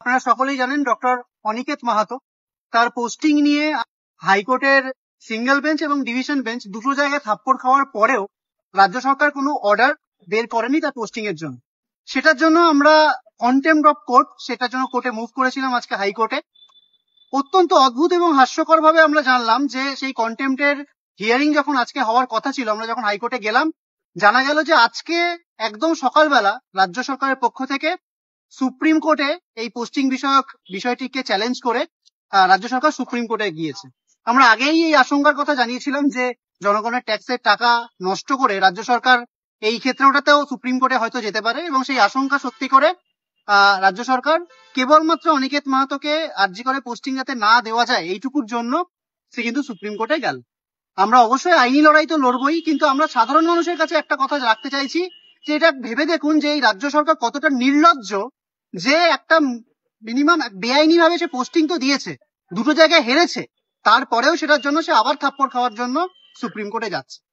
আপনারা সকলেই জানেন ডক্টর অনিকেত মাহাতো তার পোস্টিং নিয়ে হাইকোর্টের সিঙ্গেল বেঞ্চ এবং ডিভিশন বেঞ্চ দুটো জায়গায় থাপ্পড় খাওয়ার পরেও রাজ্য সরকার কোনো অর্ডার বের করেনি তার পোস্টিং এর জন্য। সেটার জন্য আমরা কন্টেম্প্ট অফ কোর্ট সেটার জন্য কোর্টে মুভ করেছিলাম আজকে হাইকোর্টে। অত্যন্ত অদ্ভুত এবং হাস্যকর ভাবে আমরা জানলাম যে সেই কন্টেম্পটের হিয়ারিং যখন আজকে হওয়ার কথা ছিল, আমরা যখন হাইকোর্টে গেলাম জানা গেল যে আজকে একদম সকালবেলা রাজ্য সরকারের পক্ষ থেকে সুপ্রিম কোর্টে এই পোস্টিং বিষয়ক বিষয়টিকে চ্যালেঞ্জ করে রাজ্য সরকার সুপ্রিম কোর্টে গিয়েছে। আমরা আগেই এই আশঙ্কার কথা জানিয়েছিলাম যে জনগণের ট্যাক্সের টাকা নষ্ট করে রাজ্য সরকার এই ক্ষেত্রটাতেও সুপ্রিম কোর্টে হয়তো যেতে পারে, এবং সেই আশঙ্কা সত্যি করে রাজ্য সরকার কেবলমাত্র অনিকেত মাহাতোকে আরজি করে পোস্টিং যাতে না দেওয়া যায় এইটুকুর জন্য সে কিন্তু সুপ্রিম কোর্টে গেল। আমরা অবশ্যই আইনি লড়াই তো লড়বই, কিন্তু আমরা সাধারণ মানুষের কাছে একটা কথা রাখতে চাইছি যে এটা ভেবে দেখুন যে এই রাজ্য সরকার কতটা নির্লজ্জ, যে একটা মিনিমাম বেআইনি ভাবে সে পোস্টিং তো দিয়েছে, দুটো জায়গায় হেরেছে, তারপরেও সেটার জন্য সে আবার থাপ্পড় খাওয়ার জন্য সুপ্রিম কোর্টে যাচ্ছে।